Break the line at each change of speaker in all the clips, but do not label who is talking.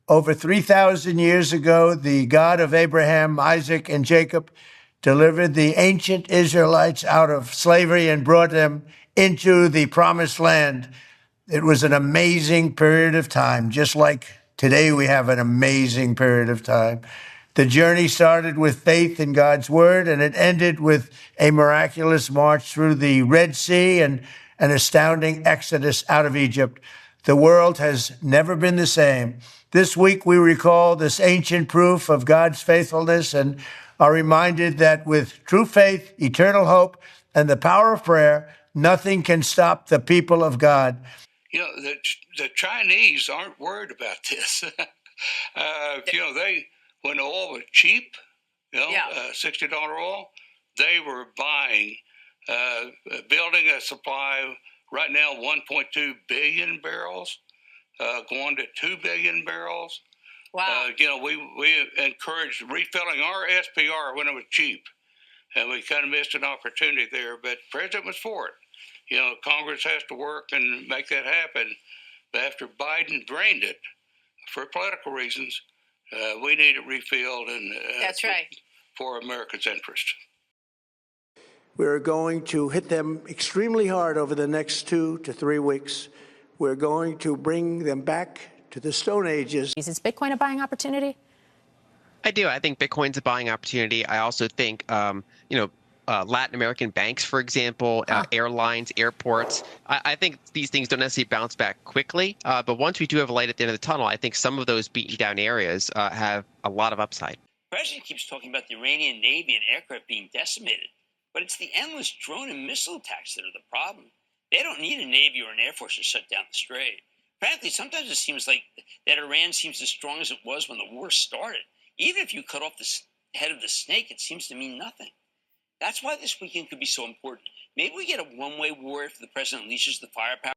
Over 3,000 years ago, the God of Abraham, Isaac, and Jacob delivered the ancient Israelites out of slavery and brought them into the promised land. It was an amazing period of time, just like today we have an amazing period of time. The journey started with faith in God's word, and it ended with a miraculous march through the Red Sea and an astounding exodus out of Egypt. The world has never been the same. This week, we recall this ancient proof of God's faithfulness and are reminded that with true faith, eternal hope, and the power of prayer, nothing can stop the people of God.
You know, the Chinese aren't worried about this. When oil was cheap, $60 oil, they were buying, building a supply right now, 1.2 billion barrels, going to 2 billion barrels.
Wow.
We encouraged refilling our SPR when it was cheap, and we kind of missed an opportunity there, but the president was for it. Congress has to work and make that happen. But after Biden drained it for political reasons, we need it refilled, and
that's right,
for America's interest.
We're going to hit them extremely hard over the next 2 to 3 weeks. We're going to bring them back to the Stone Ages.
Is Bitcoin a buying opportunity?
I do. I think Bitcoin's a buying opportunity. I also think, Latin American banks, for example, airlines, airports. I think these things don't necessarily bounce back quickly, but once we do have a light at the end of the tunnel, I think some of those beaten down areas have a lot of upside.
The president keeps talking about the Iranian Navy and aircraft being decimated, but it's the endless drone and missile attacks that are the problem. They don't need a Navy or an Air Force to shut down the Strait. Frankly, sometimes it seems like that Iran seems as strong as it was when the war started. Even if you cut off the head of the snake, it seems to mean nothing. That's why this weekend could be so important. Maybe we get a one-way war if the president unleashes the firepower.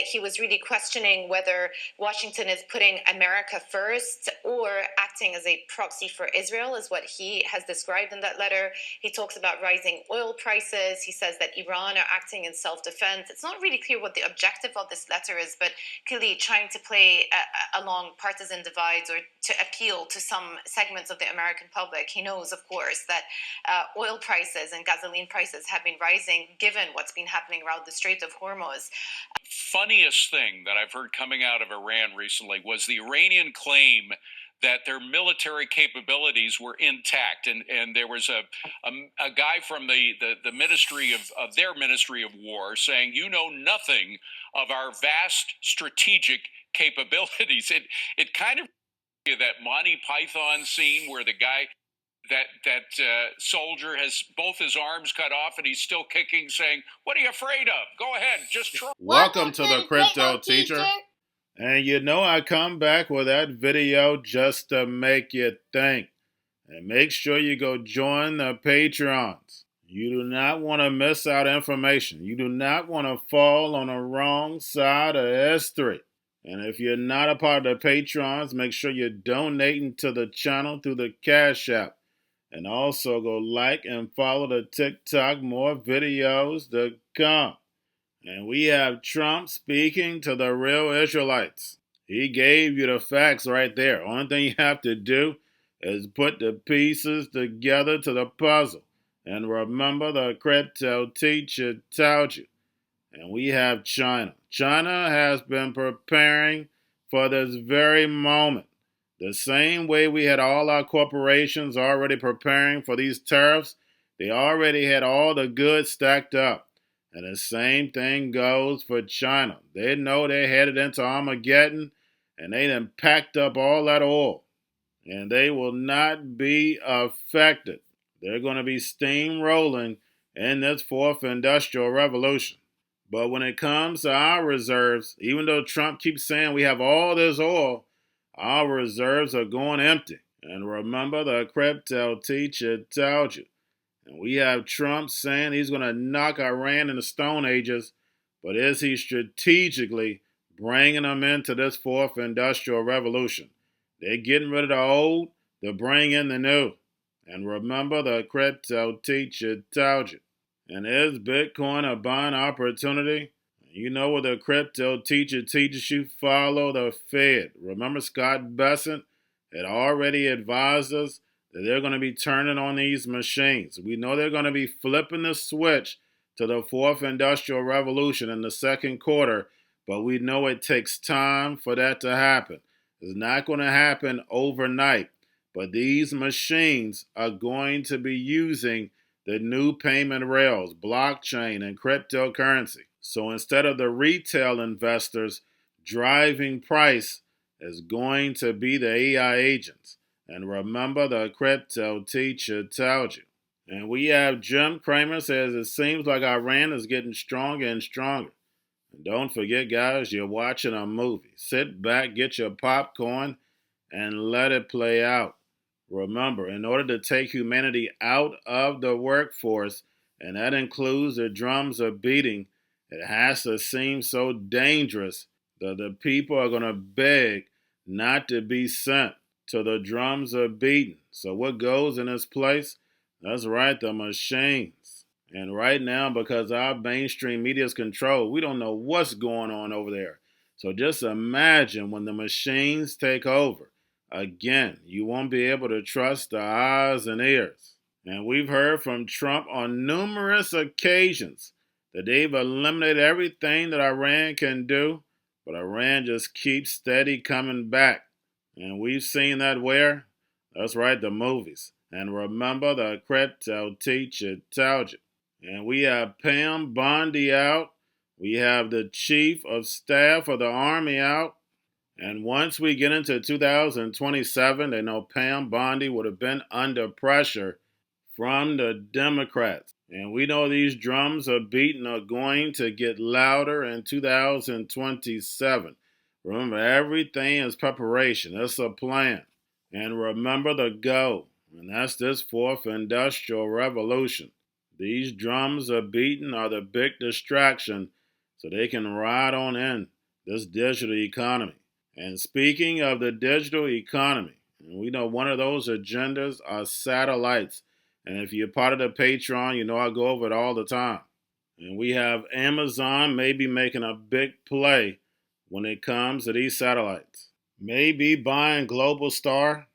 He was really questioning whether Washington is putting America first or acting as a proxy for Israel, is what he has described in that letter. He talks about rising oil prices. He says that Iran are acting in self-defense. It's not really clear what the objective of this letter is, but clearly trying to play along partisan divides or to appeal to some segments of the American public. He knows, of course, that oil prices and gasoline prices have been rising given what's been happening around the Strait of Hormuz.
Funniest thing that I've heard coming out of Iran recently was the Iranian claim that their military capabilities were intact, and there was a guy from the ministry of their Ministry of War saying, "You know nothing of our vast strategic capabilities." It kind of that Monty Python scene where the guy. That soldier has both his arms cut off and he's still kicking, saying, "What are you afraid of? Go ahead, just try."
Welcome to the Crypto Teacher. And you know I come back with that video just to make you think. And make sure you go join the Patreons. You do not want to miss out information. You do not want to fall on the wrong side of history. And if you're not a part of the Patrons, make sure you're donating to the channel through the Cash App. And also go like and follow the TikTok, more videos to come. And we have Trump speaking to the real Israelites. He gave you the facts right there. Only thing you have to do is put the pieces together to the puzzle. And remember, the Crypto Teacher told you. And we have China. China has been preparing for this very moment. The same way we had all our corporations already preparing for these tariffs, they already had all the goods stacked up. And the same thing goes for China. They know they're headed into Armageddon, and they done packed up all that oil. And they will not be affected. They're going to be steamrolling in this fourth industrial revolution. But when it comes to our reserves, even though Trump keeps saying we have all this oil, our reserves are going empty. And remember, the Crypto Teacher told you. And we have Trump saying he's going to knock Iran in the Stone Ages, but is he strategically bringing them into this fourth industrial revolution? They're getting rid of the old, they're bringing in the new. And remember, the Crypto Teacher told you. And is Bitcoin a buying opportunity? You know what the crypto teacher teaches you? Follow the Fed. Remember, Scott Bessent had already advised us that they're going to be turning on these machines. We know they're going to be flipping the switch to the fourth industrial revolution in the second quarter, but we know it takes time for that to happen. It's not going to happen overnight, but these machines are going to be using the new payment rails, blockchain, and cryptocurrency. So instead of the retail investors driving price, is going to be the AI agents. And remember, the crypto teacher told you. And we have Jim Cramer says it seems like Iran is getting stronger and stronger. And don't forget, guys, you're watching a movie. Sit back, get your popcorn, and let it play out. Remember, in order to take humanity out of the workforce, and that includes the drums of beating, it has to seem so dangerous that the people are going to beg not to be sent to the drums of beating. So what goes in its place? That's right, the machines. And right now, because our mainstream media is controlled, we don't know what's going on over there. So just imagine when the machines take over. Again, you won't be able to trust the eyes and ears. And we've heard from Trump on numerous occasions that they've eliminated everything that Iran can do, but Iran just keeps steady coming back. And we've seen that where? That's right, the movies. And remember, the crypto teacher told you. And we have Pam Bondi out. We have the chief of staff of the Army out. And once we get into 2027, they know Pam Bondi would have been under pressure from the Democrats. And we know these drums of beating are going to get louder in 2027. Remember, everything is preparation. It's a plan. And remember the goal. And that's this fourth industrial revolution. These drums of beating are the big distraction so they can ride on in this digital economy. And speaking of the digital economy, we know one of those agendas are satellites. And if you're part of the Patreon, you know I go over it all the time. And we have Amazon maybe making a big play when it comes to these satellites. Maybe buying Global Star.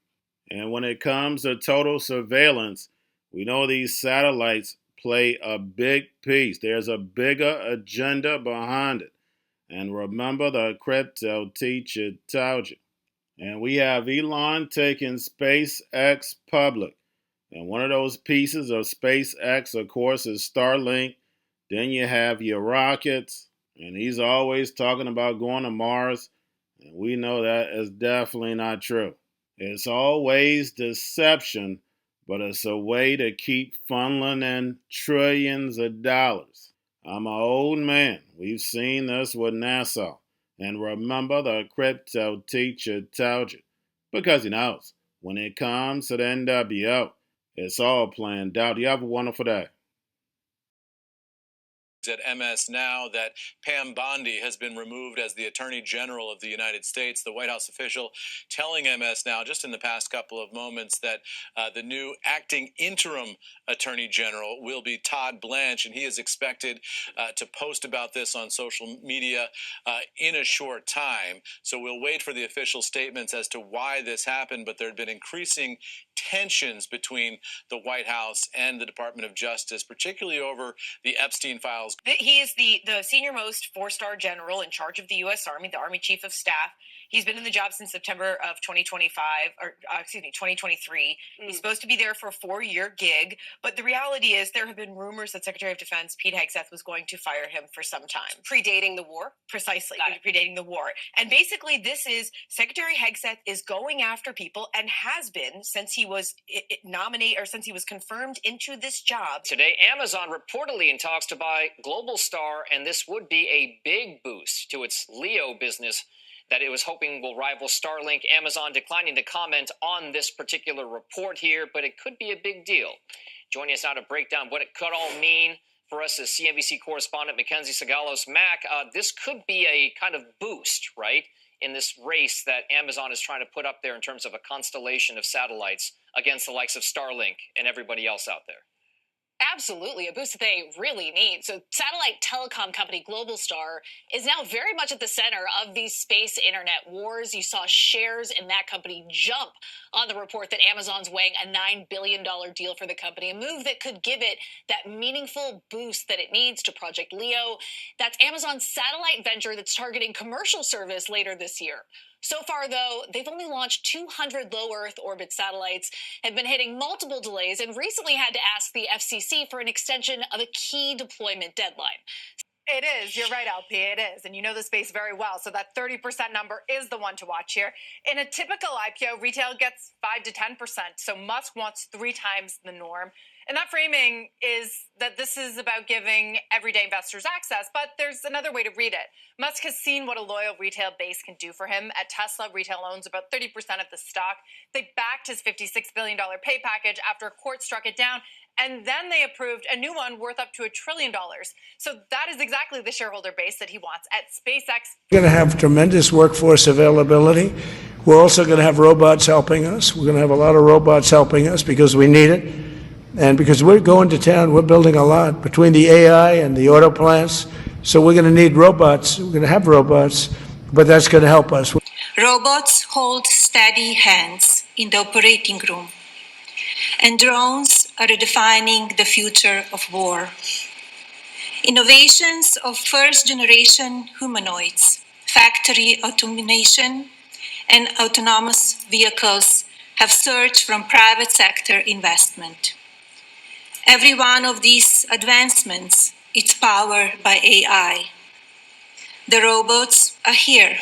And when it comes to total surveillance, we know these satellites play a big piece. There's a bigger agenda behind it. And remember, the crypto teacher told you. And we have Elon taking SpaceX public. And one of those pieces of SpaceX, of course, is Starlink. Then you have your rockets. And he's always talking about going to Mars. And we know that is definitely not true. It's always deception, but it's a way to keep funneling in trillions of dollars. I'm an old man. We've seen this with NASA. And remember, the crypto teacher told you. Because he knows, when it comes to the NWO, it's all planned out. You have a wonderful day.
At MS Now that Pam Bondi has been removed as the Attorney General of the United States. The White House official telling MS Now just in the past couple of moments that the new acting interim Attorney General will be Todd Blanche, and he is expected to post about this on social media in a short time. So we'll wait for the official statements as to why this happened, but there had been increasing tensions between the White House and the Department of Justice, particularly over the Epstein files.
He is the senior-most four-star general in charge of the U.S. Army, the Army Chief of Staff. He's been in the job since September of 2023. He's supposed to be there for a 4-year gig, but the reality is there have been rumors that Secretary of Defense Pete Hegseth was going to fire him for some time.
Predating the war?
Precisely, predating the war. And basically this is Secretary Hegseth is going after people and has been since he was nominated or since he was confirmed into this job.
Today, Amazon reportedly in talks to buy Global Star, and this would be a big boost to its LEO business that it was hoping will rival Starlink. Amazon declining to comment on this particular report here, but it could be a big deal. Joining us now to break down what it could all mean for us as CNBC correspondent Mackenzie Sagalos. Mac, this could be a kind of boost, right, in this race that Amazon is trying to put up there in terms of a constellation of satellites against the likes of Starlink and everybody else out there.
Absolutely, a boost that they really need. So, satellite telecom company Globalstar is now very much at the center of these space internet wars. You saw shares in that company jump on the report that Amazon's weighing a $9 billion deal for the company, a move that could give it that meaningful boost that it needs to Project Leo. That's Amazon's satellite venture that's targeting commercial service later this year. So far, though, they've only launched 200 low Earth orbit satellites, have been hitting multiple delays, and recently had to ask the FCC for an extension of a key deployment deadline.
It is. You're right, LP. It is. And you know the space very well. So that 30% number is the one to watch here. In a typical IPO, retail gets 5 to 10%. So Musk wants 3 times the norm. And that framing is that this is about giving everyday investors access. But there's another way to read it. Musk has seen what a loyal retail base can do for him. At Tesla, retail owns about 30% of the stock. They backed his $56 billion pay package after a court struck it down. And then they approved a new one worth up to $1 trillion. So that is exactly the shareholder base that he wants. At SpaceX,
We're going to have tremendous workforce availability. We're also going to have robots helping us. We're going to have a lot of robots helping us because we need it. And because we're going to town, we're building a lot between the AI and the auto plants. So we're going to need robots. We're going to have robots, but that's going to help us.
Robots hold steady hands in the operating room, and drones are redefining the future of war. Innovations of first-generation humanoids, factory automation, and autonomous vehicles have surged from private sector investment. Every one of these advancements is powered by AI. The robots are here.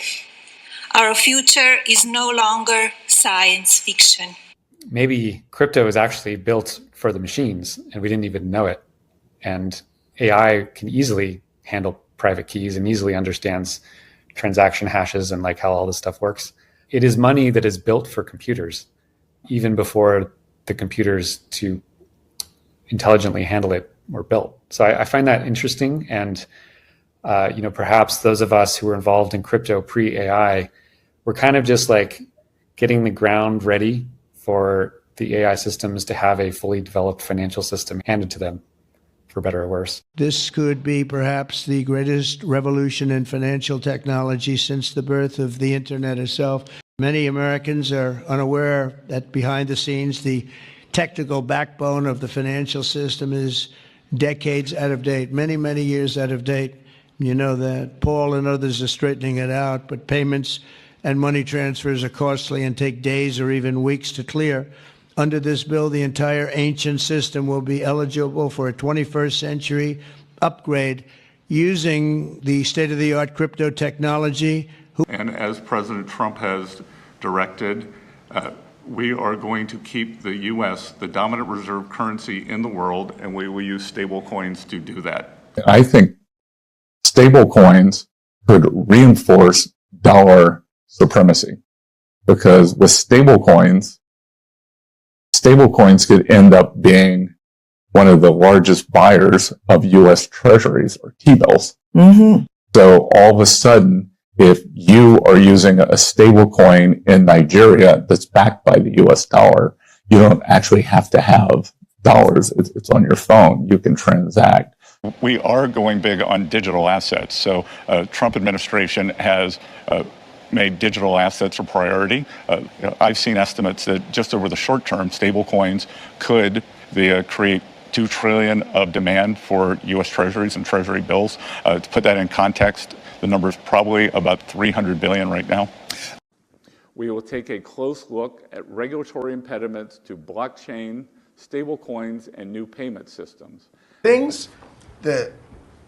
Our future is no longer science fiction.
Maybe crypto is actually built for the machines and we didn't even know it. And AI can easily handle private keys and easily understands transaction hashes and like how all this stuff works. It is money that is built for computers, even before the computers to intelligently handle it were built. So I find that interesting. And perhaps those of us who were involved in crypto pre-AI were kind of just like getting the ground ready for the AI systems to have a fully developed financial system handed to them, for better or worse.
This could be perhaps the greatest revolution in financial technology since the birth of the internet itself. Many Americans are unaware that behind the scenes, the technical backbone of the financial system is decades out of date, many, many years out of date. You know that. Paul and others are straightening it out, but payments and money transfers are costly and take days or even weeks to clear. Under this bill, the entire ancient system will be eligible for a 21st century upgrade using the state-of-the-art crypto technology.
And as President Trump has directed, we are going to keep the U.S. the dominant reserve currency in the world, and we will use stable coins to do that.
I think stable coins could reinforce dollar supremacy, because with stable coins could end up being one of the largest buyers of U.S. treasuries or T-bills. Mm-hmm. So all of a sudden, if you are using a stable coin in Nigeria that's backed by the U.S. dollar, you don't actually have to have dollars. It's on your phone. You can transact.
We are going big on digital assets. So Trump administration has made digital assets a priority. I've seen estimates that just over the short term, stable coins could create $2 trillion of demand for U.S. treasuries and treasury bills. To put that in context, the number is probably about $300 billion right now.
We will take a close look at regulatory impediments to blockchain, stablecoins, and new payment systems.
Things the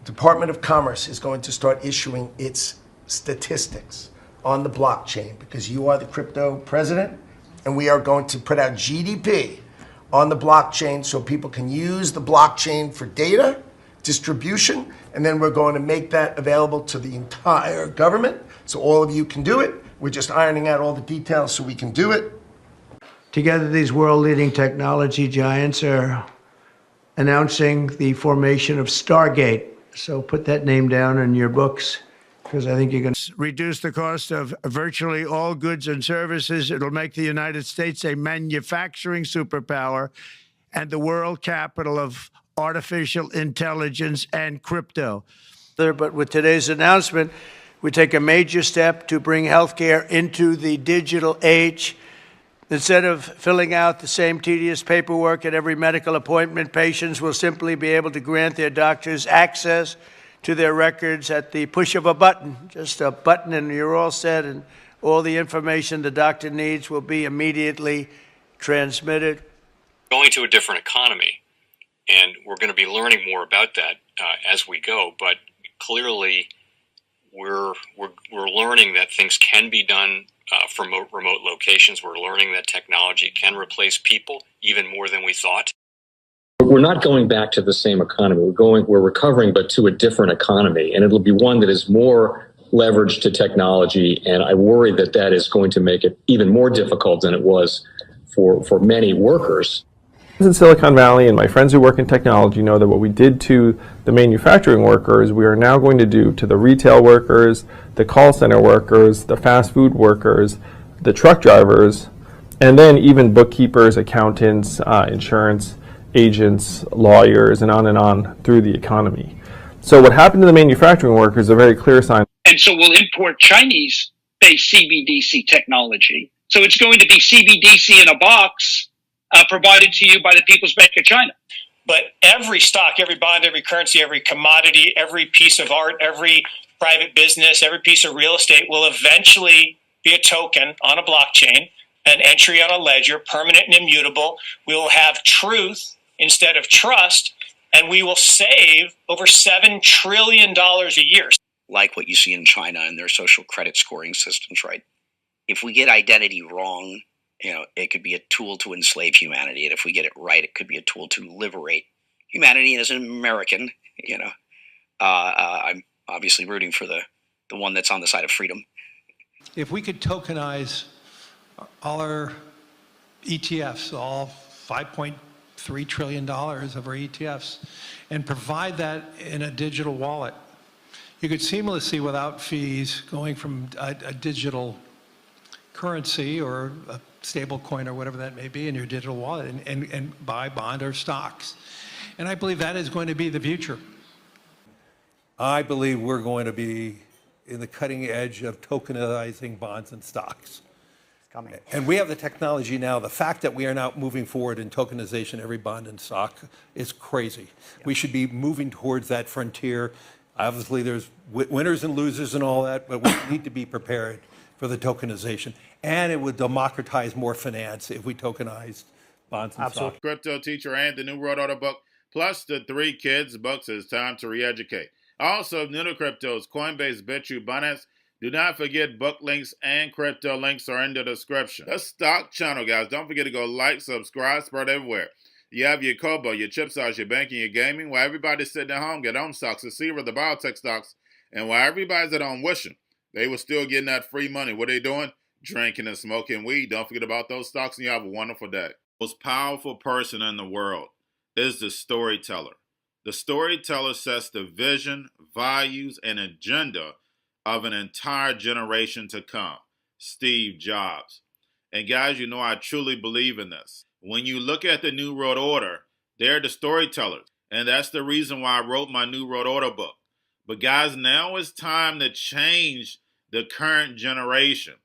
Department of Commerce is going to start issuing its statistics on the blockchain, because you are the crypto president, and we are going to put out GDP on the blockchain so people can use the blockchain for data distribution, and then we're going to make that available to the entire government so all of you can do it. We're just ironing out all the details so we can do it.
Together, these world-leading technology giants are announcing the formation of Stargate. So put that name down in your books, because I think you're going to reduce the cost of virtually all goods and services. It'll make the United States a manufacturing superpower and the world capital of artificial intelligence and crypto. But with today's announcement, we take a major step to bring healthcare into the digital age. Instead of filling out the same tedious paperwork at every medical appointment, patients will simply be able to grant their doctors access to their records at the push of a button. Just a button and you're all set, and all the information the doctor needs will be immediately transmitted.
Going to a different economy, and we're going to be learning more about that as we go, but clearly we're learning that things can be done from remote locations. We're learning that technology can replace people even more than we thought.
We're not going back to the same economy. We're recovering, but to a different economy, and it'll be one that is more leveraged to technology. And I worry that that is going to make it even more difficult than it was for many workers.
In Silicon Valley, and my friends who work in technology know that what we did to the manufacturing workers, we are now going to do to the retail workers, the call center workers, the fast food workers, the truck drivers, and then even bookkeepers, accountants, insurance agents, lawyers, and on through the economy. So what happened to the manufacturing workers is a very clear sign.
And so we'll import Chinese-based CBDC technology. So it's going to be CBDC in a box provided to you by the People's Bank of China. But every stock, every bond, every currency, every commodity, every piece of art, every private business, every piece of real estate will eventually be a token on a blockchain, an entry on a ledger, permanent and immutable. We will have truth instead of trust, and we will save over $7 trillion a year.
Like what you see in China and their social credit scoring systems, right? If we get identity wrong, it could be a tool to enslave humanity. And if we get it right, it could be a tool to liberate humanity. And as an American, I'm obviously rooting for the one that's on the side of freedom.
If we could tokenize all our ETFs, all $5.3 trillion of our ETFs, and provide that in a digital wallet, you could seamlessly, without fees, going from a digital currency or a stable coin or whatever that may be in your digital wallet and buy bond or stocks. And I believe that is going to be the future.
I believe we're going to be in the cutting edge of tokenizing bonds and stocks. It's coming. And we have the technology now. The fact that we are now moving forward in tokenization, every bond and stock, is crazy. Yeah. We should be moving towards that frontier. Obviously, there's winners and losers and all that, but we need to be prepared for the tokenization. And it would democratize more finance if we tokenized bonds and stocks.
Cryptoteacher and the New World Order book, plus the 3 kids books. It's time to re-educate. Also, new to cryptos, Coinbase, Bitrue, Binance. Do not forget book links and crypto links are in the description. The stock channel, guys. Don't forget to go like, subscribe, spread everywhere. You have your Kobo, your chip stocks, your banking, your gaming. While everybody's sitting at home, get on stocks, the Seaver, the biotech stocks. And while everybody's at home wishing they were still getting that free money, what are they doing? Drinking and smoking weed. Don't forget about those stocks, and you have a wonderful day. The most powerful person in the world is the storyteller. The storyteller sets the vision, values, and agenda of an entire generation to come. Steve Jobs. And guys, you know I truly believe in this. When you look at the New World Order, they're the storytellers. And that's the reason why I wrote my New World Order book. But guys, now it's time to change the current generation.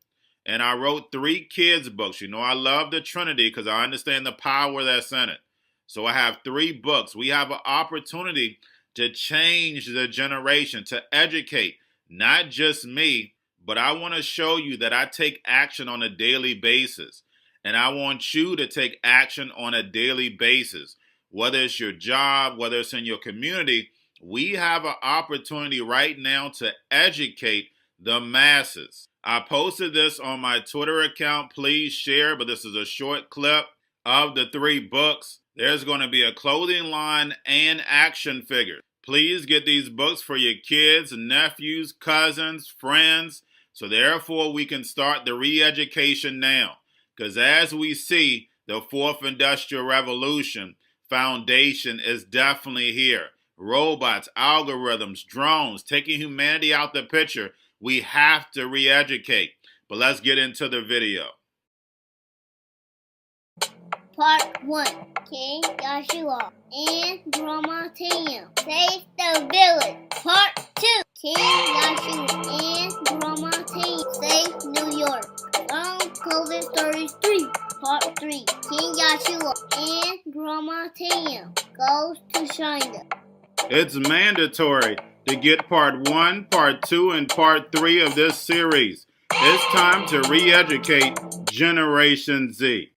And I wrote 3 kids books. You know I love the Trinity because I understand the power that's in it. So I have 3 books. We have an opportunity to change the generation, to educate, not just me, but I want to show you that I take action on a daily basis. And I want you to take action on a daily basis. Whether it's your job, whether it's in your community, we have an opportunity right now to educate the masses. I posted this on my Twitter account. Please share, but this is a short clip of the 3 books. There's going to be a clothing line and action figures. Please get these books for your kids, nephews, cousins, friends, so therefore we can start the re-education now. Because as we see, the 4th Industrial Revolution foundation is definitely here. Robots, algorithms, drones, taking humanity out the picture. We have to re-educate. But let's get into the video.
Part 1. King Joshua and Grandma Tam save the village. Part 2. King Joshua and Grandma Tam save New York. Long COVID Stories 3. Part 3. King Joshua and Grandma Tam goes to China.
It's mandatory to get part 1, part 2, and part 3 of this series. It's time to re-educate Generation Z.